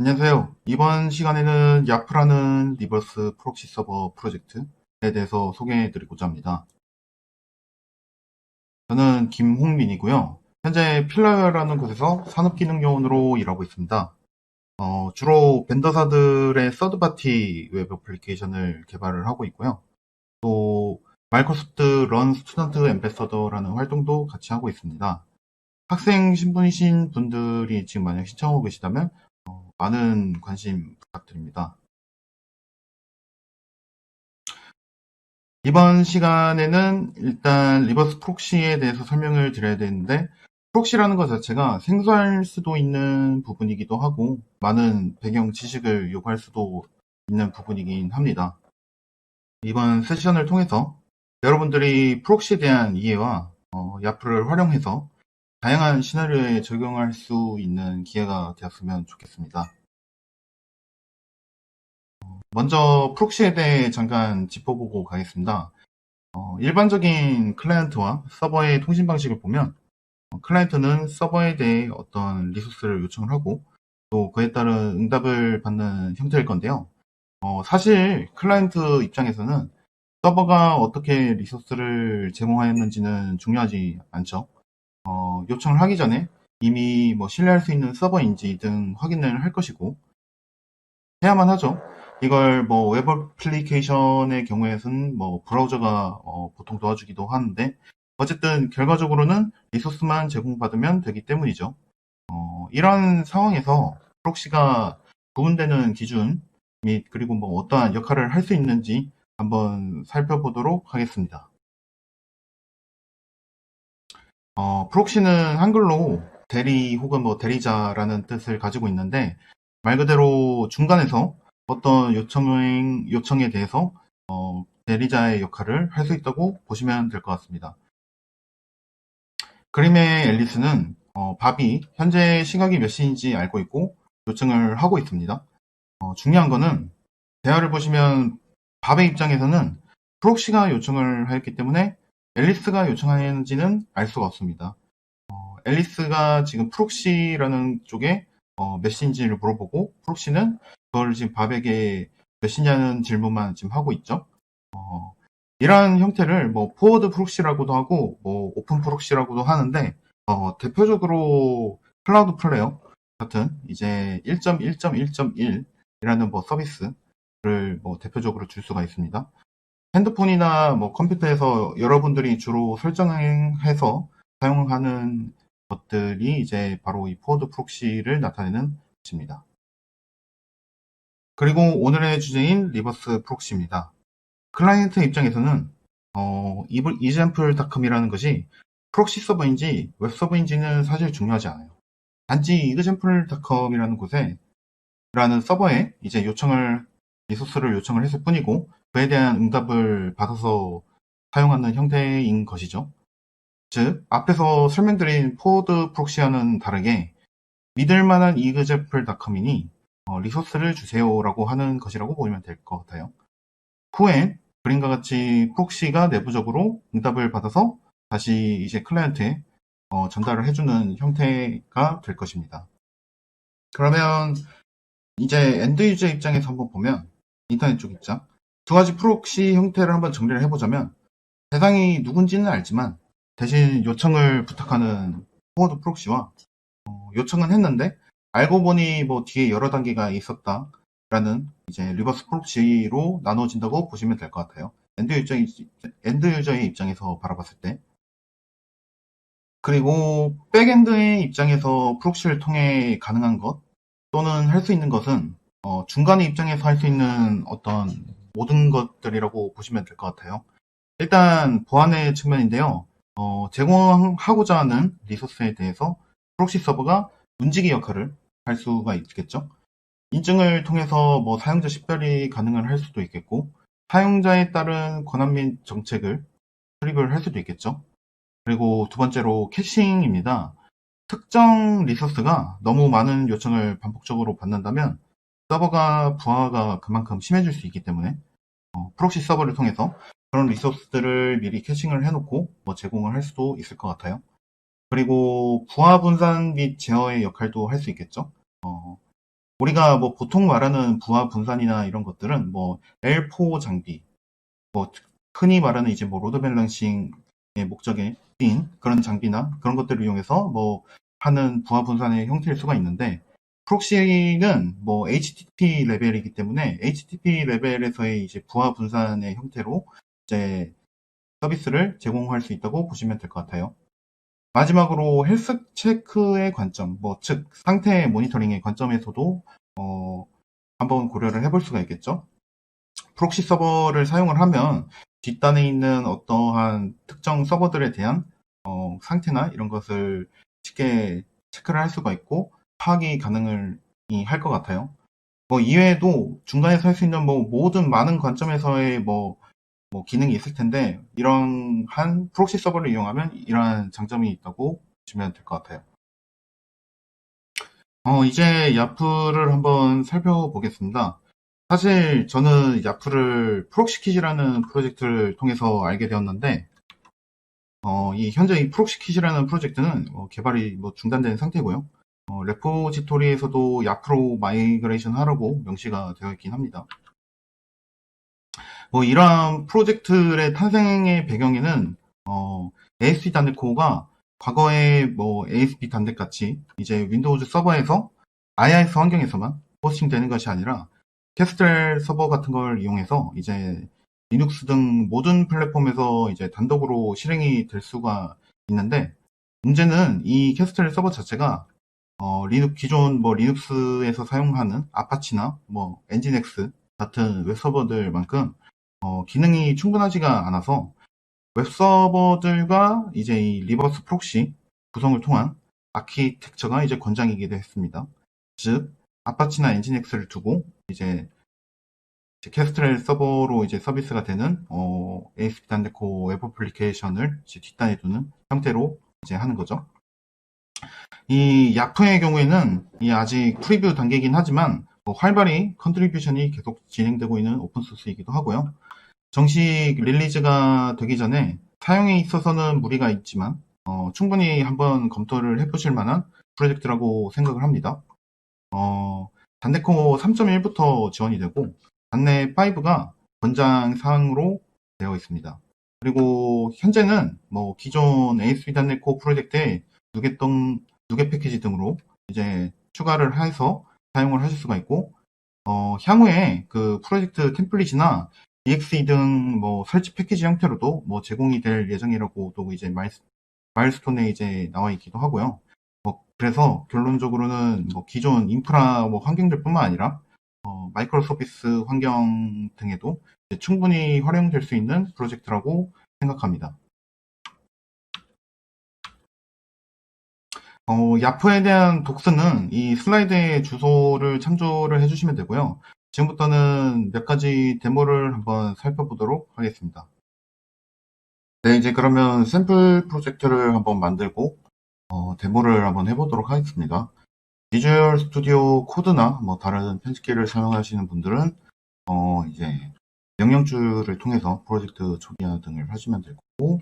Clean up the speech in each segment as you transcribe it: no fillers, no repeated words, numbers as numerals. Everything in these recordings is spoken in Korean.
안녕하세요. 이번 시간에는 야프라는 리버스 프록시 서버 프로젝트에 대해서 소개해드리고자 합니다. 저는 김홍민이고요. 현재 필라웨어라는 곳에서 산업기능요원으로 일하고 있습니다. 주로 벤더사들의 서드파티 웹 애플리케이션을 개발을 하고 있고요. 또 마이크로소프트 런 스튜던트 앰베서더라는 활동도 같이 하고 있습니다. 학생 신분이신 분들이 지금 만약 신청하고 계시다면 많은 관심 부탁드립니다. 이번 시간에는 일단 리버스 프록시에 대해서 설명을 드려야 되는데, 프록시라는 것 자체가 생소할 수도 있는 부분이기도 하고 많은 배경 지식을 요구할 수도 있는 부분이긴 합니다. 이번 세션을 통해서 여러분들이 프록시에 대한 이해와 야프를 활용해서 다양한 시나리오에 적용할 수 있는 기회가 되었으면 좋겠습니다. 먼저 프록시에 대해 잠깐 짚어보고 가겠습니다. 일반적인 클라이언트와 서버의 통신 방식을 보면 클라이언트는 서버에 대해 어떤 리소스를 요청을 하고 또 그에 따른 응답을 받는 형태일 건데요. 사실 클라이언트 입장에서는 서버가 어떻게 리소스를 제공하였는지는 중요하지 않죠. 요청을 하기 전에 이미 신뢰할 수 있는 서버인지 등 확인을 할 것이고 해야만 하죠. 이걸 웹 애플리케이션의 경우에는 브라우저가 보통 도와주기도 하는데 어쨌든 결과적으로는 리소스만 제공받으면 되기 때문이죠. 이런 상황에서 프록시가 구분되는 기준 및 그리고 어떠한 역할을 할 수 있는지 한번 살펴보도록 하겠습니다. 프록시는 한글로 대리 혹은 대리자라는 뜻을 가지고 있는데 말 그대로 중간에서 어떤 요청에 대해서 대리자의 역할을 할 수 있다고 보시면 될 것 같습니다. 그림의 앨리스는 밥이 현재 시각이 몇 시인지 알고 있고 요청을 하고 있습니다. 중요한 거는 대화를 보시면 밥의 입장에서는 프록시가 요청을 하였기 때문에 앨리스가 요청하였는지는 알 수가 없습니다. 앨리스가 지금 프록시라는 쪽에 몇 시인지를 물어보고 프록시는 그걸 지금 밥에게 몇 시냐는 질문만 지금 하고 있죠. 이러한 형태를 포워드 프록시라고도 하고 오픈 프록시라고도 하는데 대표적으로 클라우드 플레이어 같은 이제 1.1.1.1이라는 서비스를 대표적으로 줄 수가 있습니다. 핸드폰이나 컴퓨터에서 여러분들이 주로 설정해서 사용하는 것들이 이제 바로 이 포워드 프록시를 나타내는 것입니다. 그리고 오늘의 주제인 리버스 프록시입니다. 클라이언트 입장에서는 example.com이라는 것이 프록시 서버인지 웹 서버인지는 사실 중요하지 않아요. 단지 example.com이라는 곳에 라는 서버에 이제 리소스를 요청을 했을 뿐이고 그에 대한 응답을 받아서 사용하는 형태인 것이죠. 즉 앞에서 설명드린 포워드 프록시와는 다르게 믿을 만한 example.com이니 리소스를 주세요라고 하는 것이라고 보면 될 것 같아요. 후엔 그림과 같이 프록시가 내부적으로 응답을 받아서 다시 이제 클라이언트에 전달을 해주는 형태가 될 것입니다. 그러면 이제 엔드 유저 입장에서 한번 보면 인터넷 쪽 입장 두 가지 프록시 형태를 한번 정리를 해보자면 대상이 누군지는 알지만 대신 요청을 부탁하는 포워드 프록시와 요청은 했는데 알고 보니 뒤에 여러 단계가 있었다라는 이제 리버스 프록시로 나눠진다고 보시면 될 것 같아요. 엔드 유저의 입장에서 바라봤을 때. 그리고 백엔드의 입장에서 프록시를 통해 가능한 것 또는 할 수 있는 것은 중간의 입장에서 할 수 있는 어떤 모든 것들이라고 보시면 될 것 같아요. 일단 보안의 측면인데요. 제공하고자 하는 리소스에 대해서 프록시 서버가 문지기 역할을 할 수가 있겠죠. 인증을 통해서 사용자 식별이 가능을 할 수도 있겠고 사용자에 따른 권한 및 정책을 수립을 할 수도 있겠죠. 그리고 두 번째로 캐싱입니다. 특정 리소스가 너무 많은 요청을 반복적으로 받는다면 서버가 부하가 그만큼 심해질 수 있기 때문에 프록시 서버를 통해서 그런 리소스들을 미리 캐싱을 해놓고 제공을 할 수도 있을 것 같아요. 그리고 부하 분산 및 제어의 역할도 할 수 있겠죠. 우리가 뭐 보통 말하는 부하 분산이나 이런 것들은 뭐 L4 장비, 뭐 흔히 말하는 이제 뭐 로드 밸런싱의 목적에 쓰인 그런 장비나 그런 것들을 이용해서 뭐 하는 부하 분산의 형태일 수가 있는데, 프록시는 뭐 HTTP 레벨이기 때문에 HTTP 레벨에서의 이제 부하 분산의 형태로 이제 서비스를 제공할 수 있다고 보시면 될 것 같아요. 마지막으로 헬스 체크의 관점, 즉 상태 모니터링의 관점에서도 한번 고려를 해볼 수가 있겠죠. 프록시 서버를 사용을 하면 뒷단에 있는 어떠한 특정 서버들에 대한 상태나 이런 것을 쉽게 체크를 할 수가 있고 파악이 가능을 할 것 같아요. 뭐 이외에도 중간에서 할 수 있는 뭐 모든 많은 관점에서의 뭐 기능이 있을 텐데, 이런 한 프록시 서버를 이용하면 이러한 장점이 있다고 보시면 될 것 같아요. 이제 야프를 한번 살펴보겠습니다. 사실 저는 야프를 프록시킷이라는 프로젝트를 통해서 알게 되었는데, 현재 이 프록시킷이라는 프로젝트는 개발이 중단된 상태고요. 레포지토리에서도 야프로 마이그레이션 하라고 명시가 되어 있긴 합니다. 이러한 프로젝트의 탄생의 배경에는 ASP.NET Core가 과거에 ASP.NET 같이 이제 윈도우즈 서버에서 IIS 환경에서만 호스팅되는 것이 아니라 캐스트렐 서버 같은 걸 이용해서 이제 리눅스 등 모든 플랫폼에서 이제 단독으로 실행이 될 수가 있는데, 문제는 이 캐스트렐 서버 자체가 기존 리눅스에서 사용하는 아파치나 엔진엑스 같은 웹서버들만큼 기능이 충분하지가 않아서 웹서버들과 이제 이 리버스 프록시 구성을 통한 아키텍처가 이제 권장이기도 했습니다. 즉, 아파치나 엔진엑스를 두고 이제 캐스트렐 서버로 이제 서비스가 되는 ASP.NET Core 웹 애플리케이션을 이제 뒷단에 두는 형태로 이제 하는 거죠. 이 야프의 경우에는 아직 프리뷰 단계이긴 하지만 활발히 컨트리뷰션이 계속 진행되고 있는 오픈소스이기도 하고요. 정식 릴리즈가 되기 전에 사용에 있어서는 무리가 있지만 충분히 한번 검토를 해보실 만한 프로젝트라고 생각을 합니다. 단넷코어 3.1부터 지원이 되고 단넷 5가 권장 사항으로 되어 있습니다. 그리고 현재는 기존 ASP.NET Core 프로젝트에 누계 패키지 등으로 이제 추가를 해서 사용을 하실 수가 있고, 향후에 그 프로젝트 템플릿이나 EXE 등 설치 패키지 형태로도 제공이 될 예정이라고도 이제 마일스톤에 이제 나와 있기도 하고요. 그래서 결론적으로는 기존 인프라 환경들뿐만 아니라 마이크로 서비스 환경 등에도 충분히 활용될 수 있는 프로젝트라고 생각합니다. 야프에 대한 독스는 이 슬라이드의 주소를 참조를 해주시면 되고요. 지금부터는 몇 가지 데모를 한번 살펴보도록 하겠습니다. 네, 이제 그러면 샘플 프로젝트를 한번 만들고 데모를 한번 해보도록 하겠습니다. 비주얼 스튜디오 코드나 다른 편집기를 사용하시는 분들은 이제 명령줄을 통해서 프로젝트 초기화 등을 하시면 되고,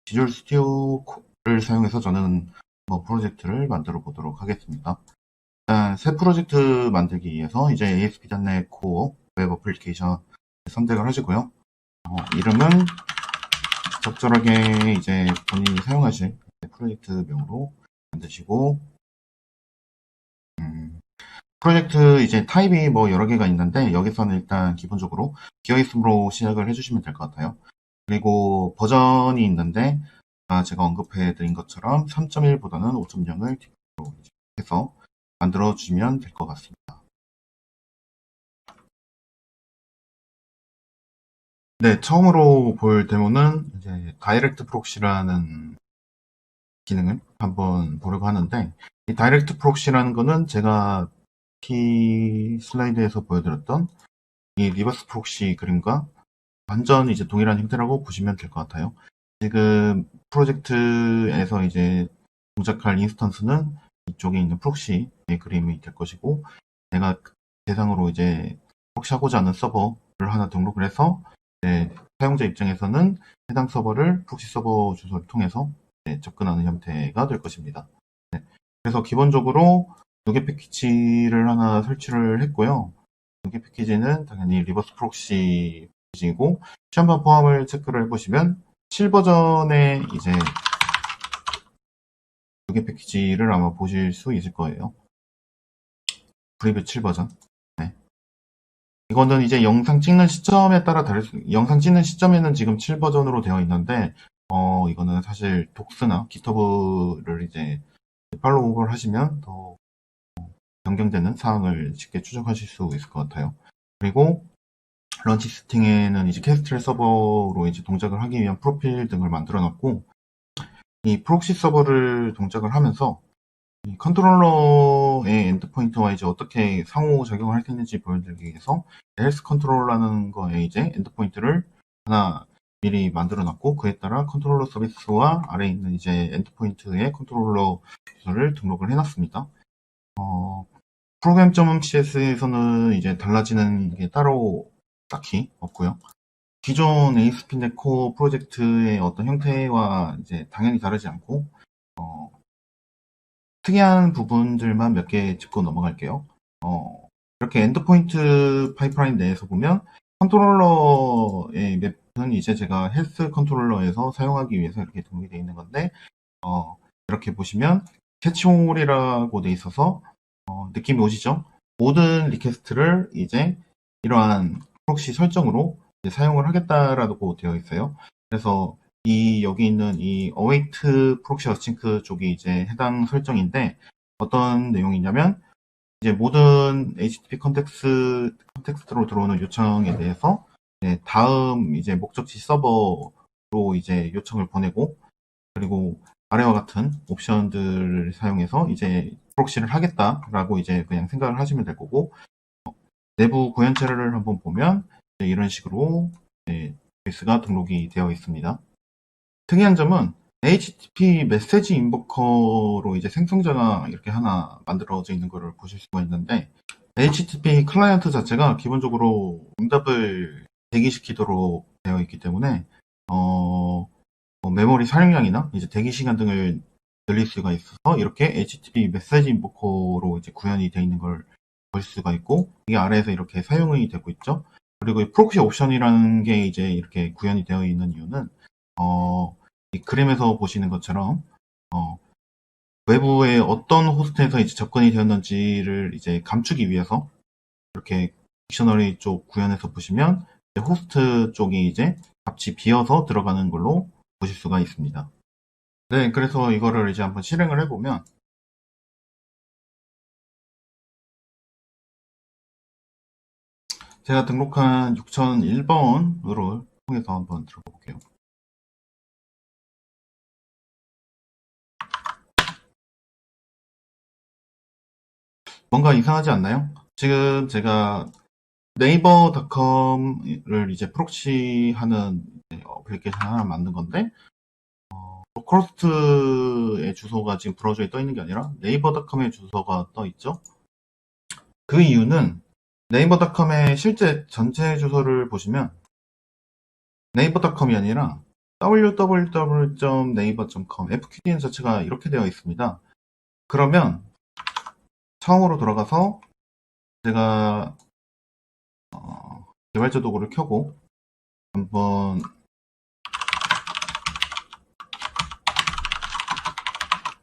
비주얼 스튜디오를 사용해서 저는 프로젝트를 만들어 보도록 하겠습니다. 일단 새 프로젝트 만들기 위해서 이제 ASP.NET Core 웹 애플리케이션 선택을 하시고요. 이름은 적절하게 이제 본인이 사용하실 프로젝트명으로 만드시고, 프로젝트 이제 타입이 여러 개가 있는데 여기서는 일단 기본적으로 기어있음으로 시작을 해주시면 될 것 같아요. 그리고 버전이 있는데 제가 언급해 드린 것처럼 3.1보다는 5.0을 디폴트로 해서 만들어 주시면 될 것 같습니다. 네, 처음으로 볼 데모는 이제 다이렉트 프록시라는 기능을 한번 보려고 하는데, 이 다이렉트 프록시라는 거는 제가 키 슬라이드에서 보여드렸던 이 리버스 프록시 그림과 완전 이제 동일한 형태라고 보시면 될 것 같아요. 지금 프로젝트에서 이제 동작할 인스턴스는 이쪽에 있는 프록시의 그림이 될 것이고, 내가 대상으로 이제 프록시하고자 하는 서버를 하나 등록을 해서 사용자 입장에서는 해당 서버를 프록시 서버 주소를 통해서 접근하는 형태가 될 것입니다. 네. 그래서 기본적으로 두 개 패키지를 하나 설치를 했고요. 두 개 패키지는 당연히 리버스 프록시 패키지고 시험반 포함을 체크를 해보시면 7버전의 이제 두 개 패키지를 아마 보실 수 있을 거예요. 프리뷰 7버전. 네. 이거는 이제 영상 찍는 시점에 따라 다를 영상 찍는 시점에는 지금 7버전으로 되어 있는데, 이거는 사실 독스나 기터브를 이제 팔로우를 하시면 더 변경되는 사항을 쉽게 추적하실 수 있을 것 같아요. 그리고 런치 세팅에는 이제 캐스트렐 서버로 이제 동작을 하기 위한 프로필 등을 만들어 놨고, 이 프록시 서버를 동작을 하면서 이 컨트롤러의 엔드포인트와 이제 어떻게 상호작용을 할 수 있는지 보여드리기 위해서 헬스 컨트롤러라는 거에 이제 엔드포인트를 하나 미리 만들어 놨고, 그에 따라 컨트롤러 서비스와 아래에 있는 이제 엔드포인트의 컨트롤러를 등록을 해놨습니다. 프로그램.cs에서는 이제 달라지는 게 따로 딱히 없고요. 기존 ASP.NET Core 프로젝트의 어떤 형태와 이제 당연히 다르지 않고, 특이한 부분들만 몇 개 짚고 넘어갈게요. 이렇게 엔드포인트 파이프라인 내에서 보면 컨트롤러의 맵은 이제 제가 헬스 컨트롤러에서 사용하기 위해서 이렇게 등록이 되어 있는 건데, 이렇게 보시면 캐치홀이라고 되어 있어서 느낌이 오시죠? 모든 리퀘스트를 이제 이러한 프록시 설정으로 이제 사용을 하겠다라고 되어 있어요. 그래서 여기 있는 이 await 프록시 어싱크 쪽이 이제 해당 설정인데, 어떤 내용이냐면 이제 모든 HTTP 컨텍스트로 들어오는 요청에 대해서 다음 이제 목적지 서버로 이제 요청을 보내고, 그리고 아래와 같은 옵션들을 사용해서 이제 프록시를 하겠다라고 이제 그냥 생각을 하시면 될 거고, 내부 구현체를 한번 보면 이런 식으로 베이스가 등록이 되어 있습니다. 특이한 점은 HTTP 메시지 인버커로 이제 생성자가 이렇게 하나 만들어져 있는 것을 보실 수가 있는데, HTTP 클라이언트 자체가 기본적으로 응답을 대기시키도록 되어 있기 때문에 메모리 사용량이나 이제 대기 시간 등을 늘릴 수가 있어서 이렇게 HTTP 메시지 인버커로 이제 구현이 되어 있는 걸 볼 수가 있고, 이게 아래에서 이렇게 사용이 되고 있죠. 그리고 이 프록시 옵션이라는 게 이제 이렇게 구현이 되어 있는 이유는 이 그림에서 보시는 것처럼 외부의 어떤 호스트에서 이제 접근이 되었는지를 이제 감추기 위해서 이렇게 딕셔너리 쪽 구현해서 보시면 호스트 쪽이 이제 값이 비어서 들어가는 걸로 보실 수가 있습니다. 네, 그래서 이거를 이제 한번 실행을 해보면, 제가 등록한 6001번으로 통해서 한번 들어가 볼게요. 뭔가 이상하지 않나요? 지금 제가 네이버닷컴을 이제 프록시하는 어플리케이션 하나 만든 건데, 로컬호스트의 주소가 지금 브라우저에 떠 있는 게 아니라 네이버닷컴의 주소가 떠 있죠. 그 이유는 네이버닷컴의 실제 전체 주소를 보시면 네이버닷컴이 아니라 www.naver.com FQDN 자체가 이렇게 되어 있습니다. 그러면 처음으로 돌아가서 제가 개발자 도구를 켜고 한번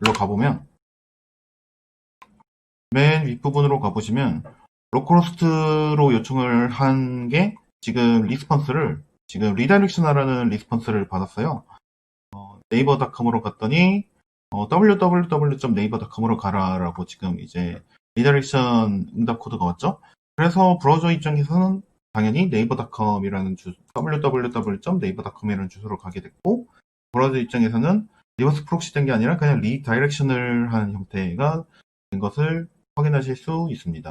일로 가보면, 맨 윗부분으로 가보시면 로컬호스트로 요청을 한 게 지금 리스폰스를, 지금 리다이렉션이라는 리스폰스를 받았어요. 네이버닷컴으로 갔더니 www.naver.com으로 가라라고 지금 이제 리다이렉션 응답 코드가 왔죠. 그래서 브라우저 입장에서는 당연히 네이버닷컴이라는 www.naver.com이라는 주소로 가게 됐고, 브라우저 입장에서는 리버스 프록시 된 게 아니라 그냥 리다이렉션을 한 형태가 된 것을 확인하실 수 있습니다.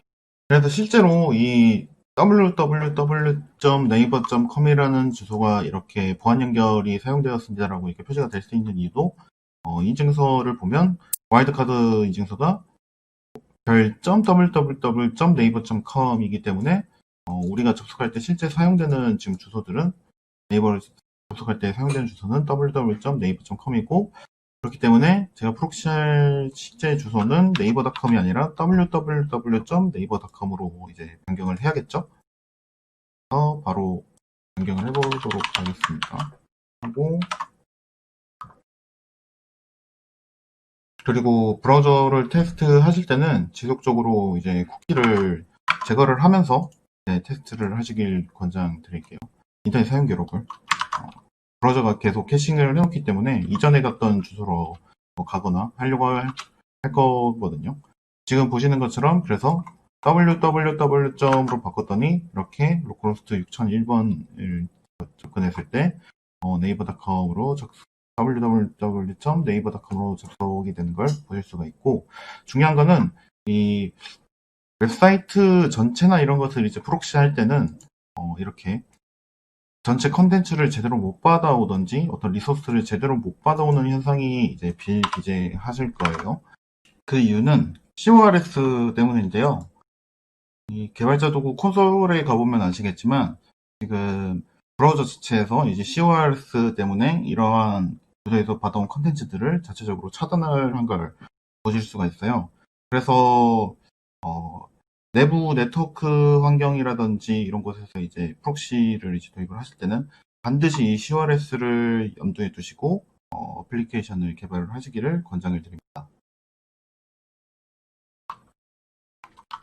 그래서 실제로 이 www.naver.com이라는 주소가 이렇게 보안 연결이 사용되었습니다라고 이렇게 표시가 될 수 있는 이유도, 인증서를 보면 와일드카드 인증서가 www.naver.com이기 때문에 우리가 접속할 때 실제 사용되는 지금 주소들은, 네이버를 접속할 때 사용되는 주소는 www.naver.com이고, 그렇기 때문에 제가 프록시할 실제 주소는 네이버닷컴이 아니라 www.naver.com으로 이제 변경을 해야겠죠. 바로 변경을 해보도록 하겠습니다. 하고, 그리고 브라우저를 테스트 하실 때는 지속적으로 이제 쿠키를 제거를 하면서 테스트를 하시길 권장드릴게요. 인터넷 사용 기록을. 브라우저가 계속 캐싱을 해놓기 때문에 이전에 갔던 주소로 가거나 하려고 할 거거든요. 지금 보시는 것처럼 그래서 www.로 바꿨더니 이렇게 로컬호스트 6001번을 접근했을 때 네이버닷컴으로 www.naver.com으로 접속이 되는 걸 보실 수가 있고, 중요한 거는 이 웹사이트 전체나 이런 것을 이제 프록시 할 때는 이렇게 전체 컨텐츠를 제대로 못 받아오던지 어떤 리소스를 제대로 못 받아오는 현상이 이제 비일비재하실 거예요. 그 이유는 CORS 때문인데요. 이 개발자 도구 콘솔에 가보면 아시겠지만 지금 브라우저 자체에서 이제 CORS 때문에 이러한 주소에서 받아온 컨텐츠들을 자체적으로 차단을 한 걸 보실 수가 있어요. 그래서 내부 네트워크 환경이라든지 이런 곳에서 이제 프록시를 이제 도입을 하실 때는 반드시 이 CORS를 염두에 두시고 어플리케이션을 개발을 하시기를 권장을 드립니다.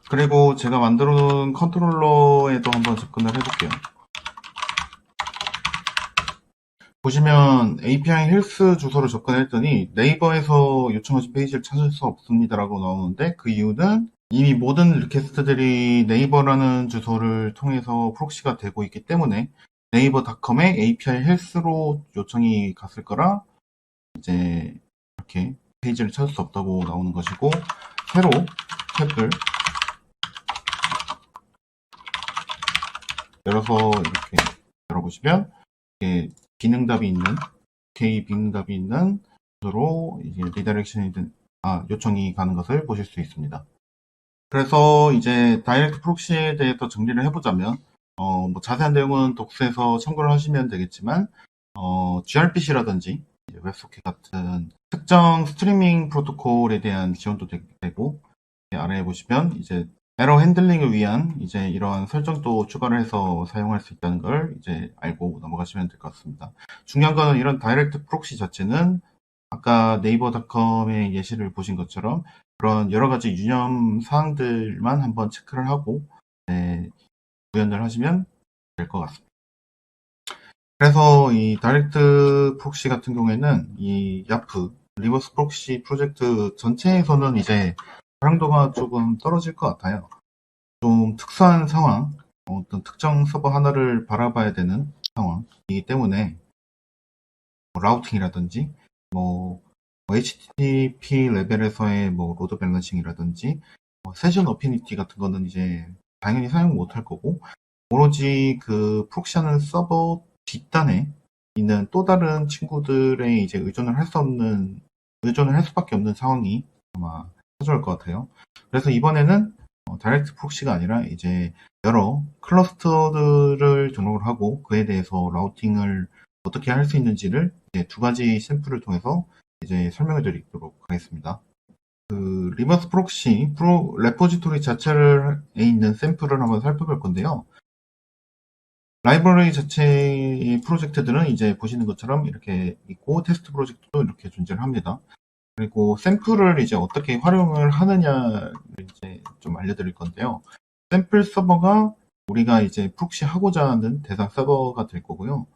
그리고 제가 만들어 놓은 컨트롤러에도 한번 접근을 해볼게요. 보시면 API 헬스 주소를 접근했더니 네이버에서 요청하신 페이지를 찾을 수 없습니다라고 나오는데, 그 이유는 이미 모든 리퀘스트들이 네이버라는 주소를 통해서 프록시가 되고 있기 때문에 네이버닷컴에 API 헬스로 요청이 갔을 거라 이제 이렇게 페이지를 찾을 수 없다고 나오는 것이고, 새로 탭을 열어서 이렇게 열어보시면 이렇게 기능답이 있는 기능답이 있는 주소로 이제 리다이렉션이 요청이 가는 것을 보실 수 있습니다. 그래서 이제 다이렉트 프록시에 대해서 정리를 해보자면 뭐 자세한 내용은 독스에서 참고를 하시면 되겠지만 gRPC라든지 웹소켓 같은 특정 스트리밍 프로토콜에 대한 지원도 되고, 아래에 보시면 이제 에러 핸들링을 위한 이제 이러한 설정도 추가를 해서 사용할 수 있다는 걸 이제 알고 넘어가시면 될 것 같습니다. 중요한 거는 이런 다이렉트 프록시 자체는 아까 네이버닷컴의 예시를 보신 것처럼 그런 여러 가지 유념 사항들만 한번 체크를 하고 구현을 하시면 될 것 같습니다. 그래서 이 다이렉트 프록시 같은 경우에는 이 야프 리버스 프록시 프로젝트 전체에서는 이제 활용도가 조금 떨어질 것 같아요. 좀 특수한 상황, 어떤 특정 서버 하나를 바라봐야 되는 상황이기 때문에 라우팅이라든지 뭐 HTTP 레벨에서의 뭐 로드 밸런싱이라든지 세션 어피니티 같은 거는 이제 당연히 사용 못 할 거고, 오로지 그 프록시하는 서버 뒷단에 있는 또 다른 친구들의 이제 의존을 할 수밖에 없는 상황이 아마 찾아올 것 같아요. 그래서 이번에는 다이렉트 프록시가 아니라 이제 여러 클러스터들을 등록을 하고 그에 대해서 라우팅을 어떻게 할 수 있는지를 이제 두 가지 샘플을 통해서 이제 설명해 드리도록 하겠습니다. 그 리버스 프록시 레포지토리 자체에 있는 샘플을 한번 살펴볼 건데요. 라이브러리 자체의 프로젝트들은 이제 보시는 것처럼 이렇게 있고, 테스트 프로젝트도 이렇게 존재를 합니다. 그리고 샘플을 이제 어떻게 활용을 하느냐를 이제 좀 알려드릴 건데요. 샘플 서버가 우리가 이제 프록시 하고자 하는 대상 서버가 될 거고요.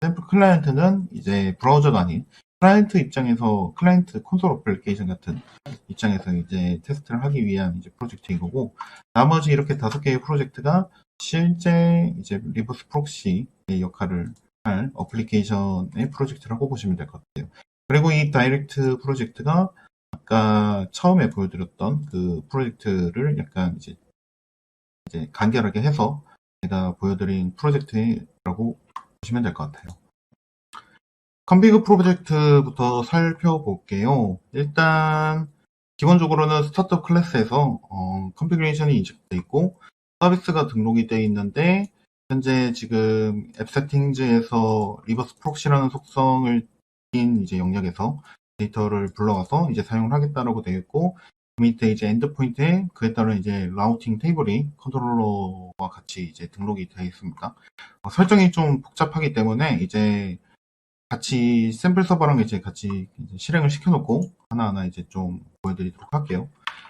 샘플 클라이언트는 이제 브라우저가 아닌 클라이언트 입장에서 클라이언트 콘솔 어플리케이션 같은 입장에서 이제 테스트를 하기 위한 이제 프로젝트인 거고, 나머지 이렇게 5개의 프로젝트가 실제 이제 리버스 프록시의 역할을 할 어플리케이션의 프로젝트라고 보시면 될 것 같아요. 그리고 이 다이렉트 프로젝트가 아까 처음에 보여드렸던 그 프로젝트를 약간 이제 간결하게 해서 제가 보여드린 프로젝트라고 보시면 될 것 같아요. 컨피그 프로젝트부터 살펴볼게요. 일단 기본적으로는 스타트업 클래스에서 컨피그레이션이 인식되어 있고 서비스가 등록이 되어 있는데, 현재 지금 앱 세팅즈에서 리버스 프록시라는 속성을 띈 이제 영역에서 데이터를 불러와서 이제 사용을 하겠다라고 되어 있고, 그 밑에 이제 엔드포인트에 그에 따른 이제 라우팅 테이블이 컨트롤러와 같이 이제 등록이 되어 있습니다. 설정이 좀 복잡하기 때문에 이제 같이 샘플 서버랑 이제 같이 이제 실행을 시켜놓고 하나하나 이제 좀 보여드리도록 할게요.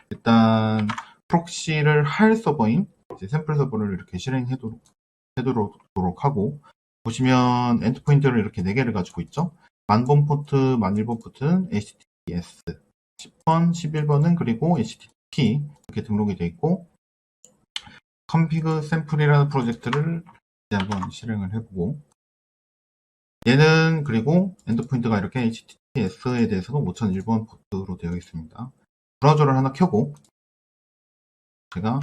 일단 프록시를 할 서버인 이제 샘플 서버를 이렇게 실행해도록 하고, 보시면 엔드포인트를 이렇게 4개를 가지고 있죠. 1000번 포트, 1001번 포트는 HTTPS, 10번, 11번은 그리고 HTTP 이렇게 등록이 되어 있고, config 샘플이라는 프로젝트를 이제 한번 실행을 해보고, 얘는 그리고 엔드포인트가 이렇게 HTTPS에 대해서는 5001번 포트로 되어 있습니다. 브라우저를 하나 켜고 제가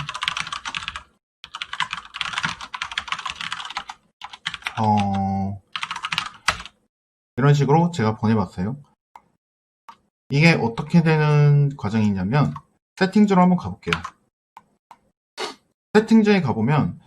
이런 식으로 제가 보내봤어요. 이게 어떻게 되는 과정이냐면, 세팅즈로 한번 가볼게요. 세팅즈에 가보면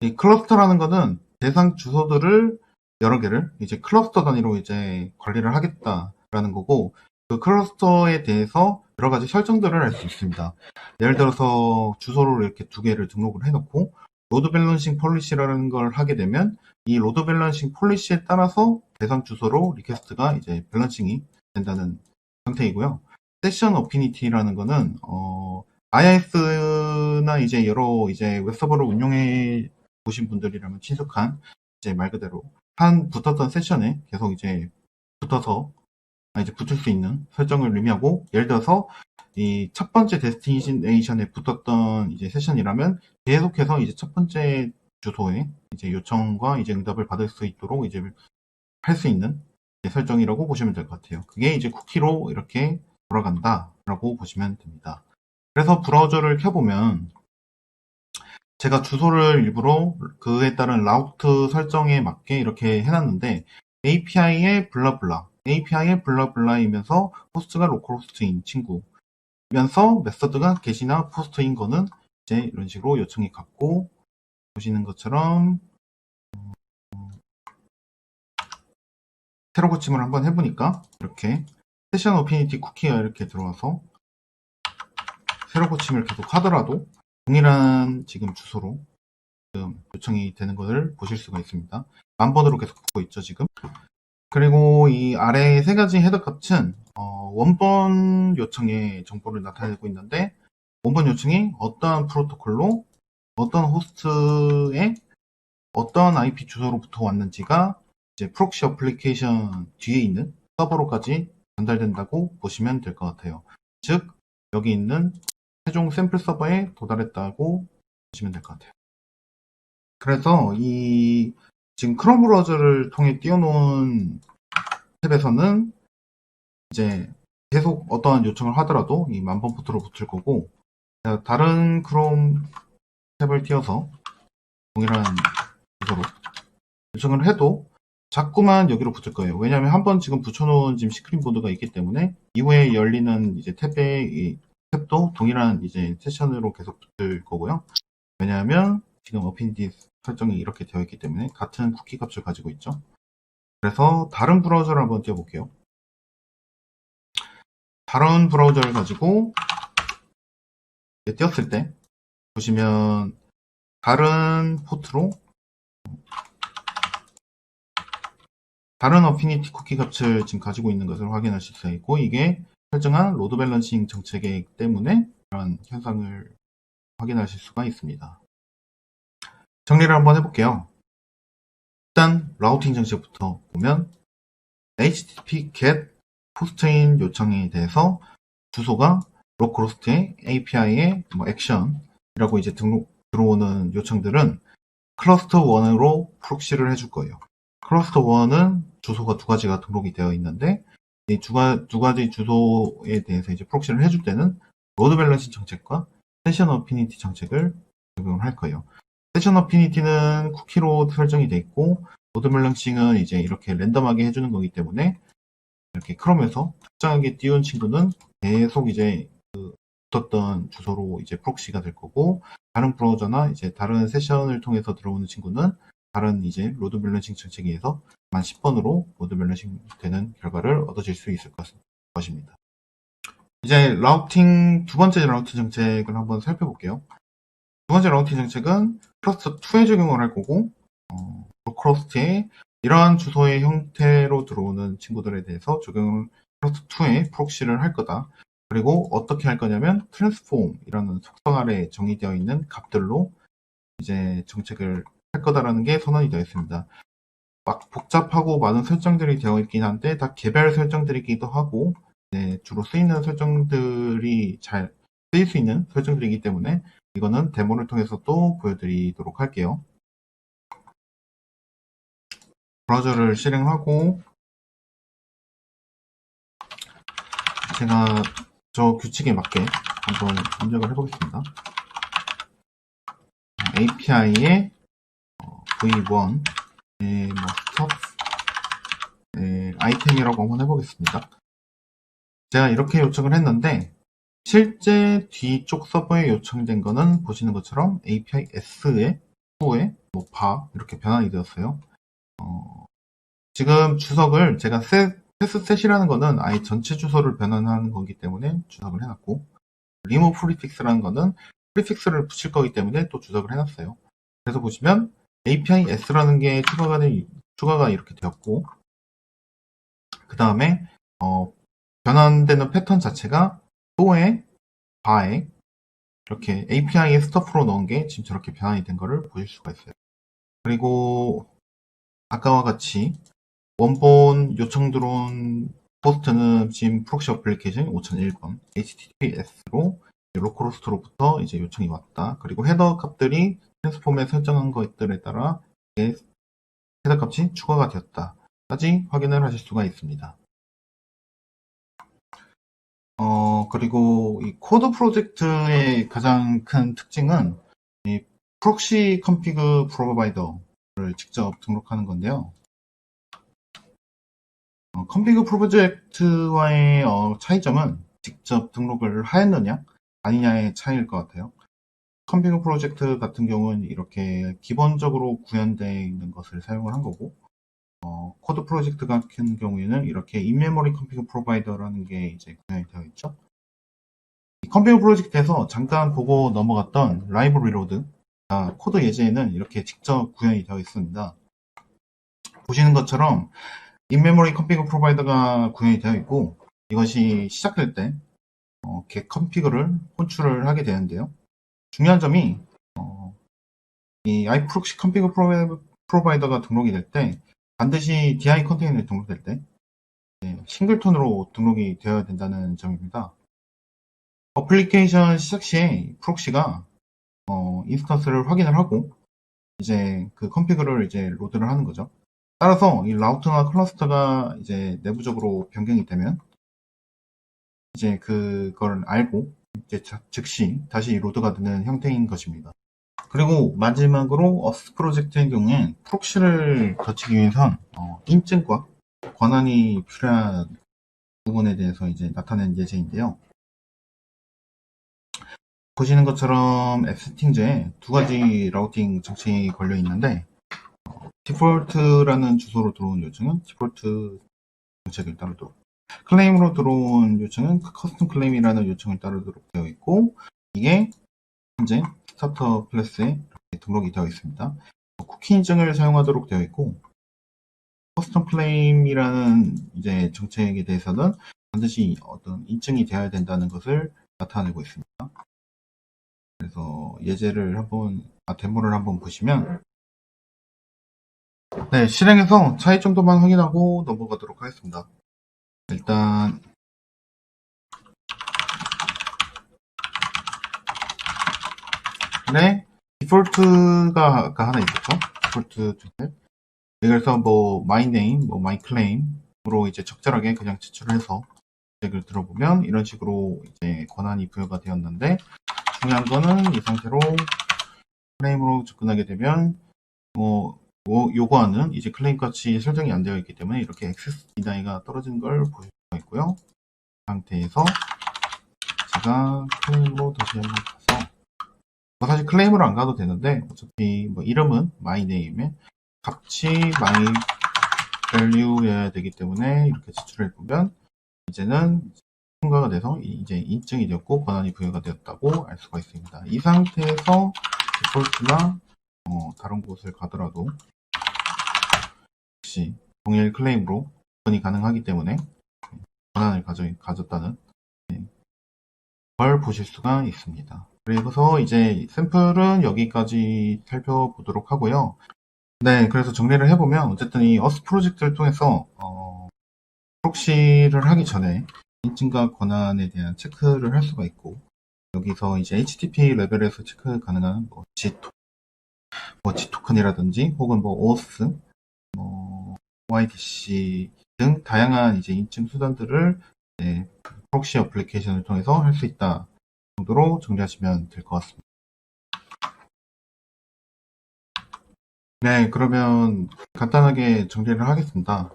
이 클러스터라는 거는 대상 주소들을 여러 개를 이제 클러스터 단위로 이제 관리를 하겠다라는 거고, 그 클러스터에 대해서 여러 가지 설정들을 할 수 있습니다. 예를 들어서 주소를 이렇게 2개를 등록을 해놓고 로드 밸런싱 폴리시라는 걸 하게 되면, 이 로드 밸런싱 폴리시에 따라서 대상 주소로 리퀘스트가 이제 밸런싱이 된다는 상태이고요. 세션 어피니티라는 거는 IIS나 이제 여러 이제 웹서버를 운영해 보신 분들이라면 친숙한 이제 말 그대로 한 붙었던 세션에 계속 이제 붙을 수 있는 설정을 의미하고, 예를 들어서 이 첫 번째 데스티네이션에 붙었던 이제 세션이라면 계속해서 이제 첫 번째 주소에 이제 요청과 이제 응답을 받을 수 있도록 이제 할 수 있는 설정이라고 보시면 될 것 같아요. 그게 이제 쿠키로 이렇게 돌아간다라고 보시면 됩니다. 그래서 브라우저를 켜보면 제가 주소를 일부러 그에 따른 라우트 설정에 맞게 이렇게 해놨는데, API의 블라블라이면서 호스트가 로컬호스트인 친구면서 메서드가 get이나 post인 거는 이제 이런 식으로 요청이 갔고, 보시는 것처럼 새로 고침을 한번 해보니까 이렇게 세션 어피니티 쿠키가 이렇게 들어와서 새로 고침을 계속 하더라도 동일한 지금 주소로 지금 요청이 되는 것을 보실 수가 있습니다. 1000번으로 계속 보고 있죠, 지금. 그리고 이 아래 3가지 헤더 값은 원본 요청의 정보를 나타내고 있는데, 원본 요청이 어떠한 프로토콜로 어떤 호스트에 어떤 IP 주소로부터 왔는지가 이제 프록시 어플리케이션 뒤에 있는 서버로까지 전달된다고 보시면 될 것 같아요. 즉 여기 있는 최종 샘플 서버에 도달했다고 보시면 될 것 같아요. 그래서 이 지금 크롬 브라우저를 통해 띄워놓은 탭에서는 이제 계속 어떠한 요청을 하더라도 이 1000번 포트로 붙을 거고, 다른 크롬 탭을 띄워서 동일한 주소로 요청을 해도 자꾸만 여기로 붙을 거예요. 왜냐하면 한번 지금 붙여놓은 지금 스크린보드가 있기 때문에 이후에 열리는 이제 탭의 탭도 동일한 이제 세션으로 계속 붙을 거고요. 왜냐하면 지금 어피니티 설정이 이렇게 되어 있기 때문에 같은 쿠키 값을 가지고 있죠. 그래서 다른 브라우저를 한번 띄워볼게요. 다른 브라우저를 가지고 띄웠을 때 보시면 다른 포트로 다른 어피니티 쿠키 값을 지금 가지고 있는 것을 확인하실 수 있고, 이게 설정한 로드 밸런싱 정책이기 때문에 이런 현상을 확인하실 수가 있습니다. 정리를 한번 해볼게요. 일단 라우팅 정책부터 보면 HTTP GET 호스트인 요청에 대해서 주소가 로컬호스트의 API의 액션이라고 이제 들어오는 요청들은 클러스터 1으로 프록시를 해줄 거예요. 클러스터 1은 주소가 2가지가 등록이 되어 있는데, 이 두 가지 주소에 대해서 이제 프록시를 해줄 때는 로드 밸런싱 정책과 세션 어피니티 정책을 적용을 할 거예요. 세션 어피니티는 쿠키로 설정이 되어 있고, 로드 밸런싱은 이제 이렇게 랜덤하게 해주는 거기 때문에 이렇게 크롬에서 특정하게 띄운 친구는 계속 이제 붙었던 주소로 이제 프록시가 될 거고, 다른 브라우저나 이제 다른 세션을 통해서 들어오는 친구는 다른 이제 로드 밸런싱 정책에 의해서 10번으로 로드 밸런싱 되는 결과를 얻어질 수 있을 것 같습니다. 것입니다. 이제 라우팅, 두 번째 라우팅 정책을 한번 살펴볼게요. 두 번째 라우팅 정책은 클러스터 2에 적용을 할 거고, 로컬호스트에 이러한 주소의 형태로 들어오는 친구들에 대해서 적용을 클러스터 2에 프록시를 할 거다. 그리고 어떻게 할 거냐면 트랜스폼이라는 속성 아래에 정의되어 있는 값들로 이제 정책을 할 거다라는 게 선언이 되어 있습니다. 막 복잡하고 많은 설정들이 되어 있긴 한데 다 개별 설정들이기도 하고 주로 쓰이는 설정들이 잘 쓰일 수 있는 설정들이기 때문에 이거는 데모를 통해서 또 보여드리도록 할게요. 브라우저를 실행하고 제가 저 규칙에 맞게 한번 입력을 해보겠습니다. API의 v1 스톱 아이템이라고 한번 해보겠습니다. 제가 이렇게 요청을 했는데 실제 뒤쪽 서버에 요청된 거는 보시는 것처럼 API S에 후에 바 이렇게 변환이 되었어요. 지금 주석을 제가 패스셋이라는 거는 아예 전체 주소를 변환하는 거기 때문에 주석을 해놨고 remove prefix라는 거는 프리픽스를 붙일 거기 때문에 또 주석을 해놨어요. 그래서 보시면 API S라는 게 추가가 이렇게 되었고 그 다음에 변환되는 패턴 자체가 또에 바에 이렇게 API에 스토프로 넣은 게 지금 저렇게 변환이 된 거를 보실 수가 있어요. 그리고 아까와 같이 원본 요청 들어온 호스트는 지금 프록시 어플리케이션 5001번 HTTPS로 로컬호스트로부터 이제 요청이 왔다. 그리고 헤더 값들이 트랜스폼에 설정한 것들에 따라 헤더 값이 추가가 되었다까지 확인을 하실 수가 있습니다. 그리고 이 코드 프로젝트의 가장 큰 특징은 이 프록시 컨피그 프로바이더를 직접 등록하는 건데요. 컨피그 프로젝트와의 차이점은 직접 등록을 하였느냐 아니냐의 차이일 것 같아요. 컨피그 프로젝트 같은 경우는 이렇게 기본적으로 구현되어 있는 것을 사용을 한 거고 코드 프로젝트 같은 경우에는 이렇게 인메모리 컨피그 프로바이더라는 게 이제 구현이 되어 있죠. 이 컨피그 프로젝트에서 잠깐 보고 넘어갔던 라이브 리로드 코드 예제에는 이렇게 직접 구현이 되어 있습니다. 보시는 것처럼 인메모리 컨피그 프로바이더가 구현이 되어 있고 이것이 시작될 때 get 컨피그를 호출을 하게 되는데요. 중요한 점이 이 iProxy 컨피그 프로바이더가 등록이 될 때 반드시 DI 컨테이너에 등록될 때 싱글톤으로 등록이 되어야 된다는 점입니다. 어플리케이션 시작 시에 프록시가 인스턴스를 확인을 하고 이제 그 컨피그를 이제 로드를 하는 거죠. 따라서 이 라우트나 클러스터가 이제 내부적으로 변경이 되면 이제 그걸 알고 이제 즉시 다시 로드가 되는 형태인 것입니다. 그리고 마지막으로 어스 프로젝트의 경우에 프록시를 거치기 위해선 인증과 권한이 필요한 부분에 대해서 이제 나타낸 예제인데요. 보시는 것처럼 앱세팅즈에 두 가지 라우팅 정책이 걸려 있는데 디폴트라는 주소로 들어온 요청은 디폴트 정책을 따르도록 클레임으로 들어온 요청은 커스텀 클레임이라는 요청을 따르도록 되어 있고 이게 현재 스타터 클래스에 등록이 되어 있습니다. 쿠키 인증을 사용하도록 되어 있고 커스텀 클레임이라는 이제 정책에 대해서는 반드시 어떤 인증이 되어야 된다는 것을 나타내고 있습니다. 그래서 예제를 데모를 한번 보시면 실행해서 차이 정도만 확인하고 넘어가도록 하겠습니다. 일단 디폴트가 아까 하나 있었죠. 디폴트 정책. 그래서 my name, my claim으로 이제 적절하게 그냥 제출을 해서 정책을 들어보면 이런 식으로 이제 권한이 부여가 되었는데 중요한 거는 이 상태로 클레임으로 접근하게 되면 요구하는 이제 클레임 값이 설정이 안 되어 있기 때문에 이렇게 액세스 디나이가 떨어지는 걸 보실 수가 있고요. 그 상태에서 제가 클레임으로 다시 한번 가서 사실 클레임으로 안 가도 되는데 어차피 이름은 my name에 값이 my value여야 되기 때문에 이렇게 제출해 보면 이제는 통과가 돼서 이제 인증이 되었고 권한이 부여가 되었다고 알 수가 있습니다. 이 상태에서 디폴트나 다른 곳을 가더라도 역시 동일 클레임으로 접근이 가능하기 때문에 권한을 가졌다는 걸 보실 수가 있습니다. 그래서 이제 샘플은 여기까지 살펴보도록 하고요. 네, 그래서 정리를 해보면 어쨌든 이 어스 프로젝트를 통해서 프록시를 하기 전에 인증과 권한에 대한 체크를 할 수가 있고, 여기서 이제 HTTP 레벨에서 체크 가능한 G토큰이라든지 혹은 OAuth, OIDC 등 다양한 이제 인증 수단들을 프록시 어플리케이션을 통해서 할 수 있다 정도로 정리하시면 될 것 같습니다. 네, 그러면 간단하게 정리를 하겠습니다.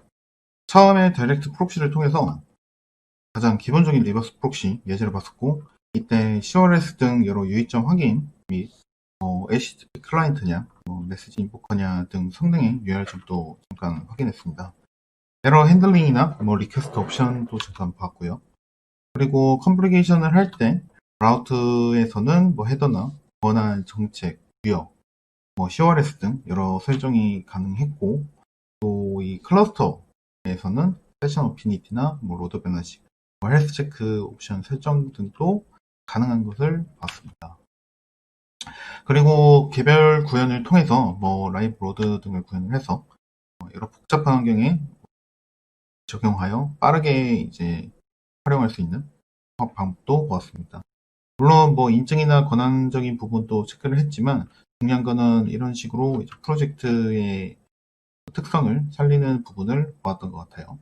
처음에 다이렉트 프록시를 통해서 가장 기본적인 리버스 프록시 예제를 봤었고, 이때 CORS 등 여러 유의점 확인 및 HTTP 클라이언트냐, 메시지 인포커냐 등 성능에 유의할 점도 잠깐 확인했습니다. 에러 핸들링이나 리퀘스트 옵션도 잠깐 봤고요. 그리고 컴플리케이션을 할 때 라우트에서는 헤더나 권한 정책, 구역, CORS 등 여러 설정이 가능했고, 또 이 클러스터에서는 세션 어피니티나 로드 밸런싱, 헬스 체크 옵션 설정 등도 가능한 것을 봤습니다. 그리고 개별 구현을 통해서 라이브 로드 등을 구현을 해서 여러 복잡한 환경에 적용하여 빠르게 이제 활용할 수 있는 방법도 보았습니다. 물론 인증이나 권한적인 부분도 체크를 했지만 중요한 거는 이런 식으로 이제 프로젝트의 특성을 살리는 부분을 보았던 것 같아요.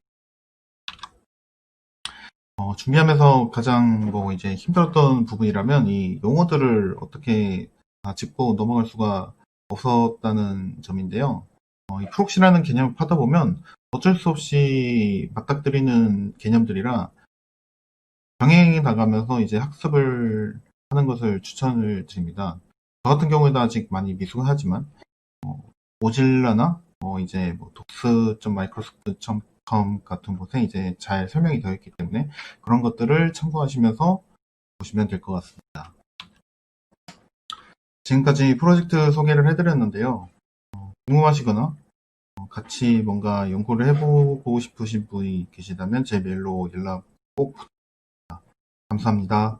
준비하면서 가장 이제 힘들었던 부분이라면 이 용어들을 어떻게 짚고 넘어갈 수가 없었다는 점인데요. 이 프록시라는 개념을 파다 보면 어쩔 수 없이 맞닥뜨리는 개념들이라 병행해 나가면서 이제 학습을 하는 것을 추천을 드립니다. 저 같은 경우에도 아직 많이 미숙하지만 모질라나 이제 docs.microsoft.com 같은 곳에 이제 잘 설명이 되어 있기 때문에 그런 것들을 참고하시면서 보시면 될 것 같습니다. 지금까지 프로젝트 소개를 해드렸는데요. 궁금하시거나 같이 뭔가 연구를 해보고 싶으신 분이 계시다면 제 메일로 연락 꼭 부탁드립니다. 감사합니다.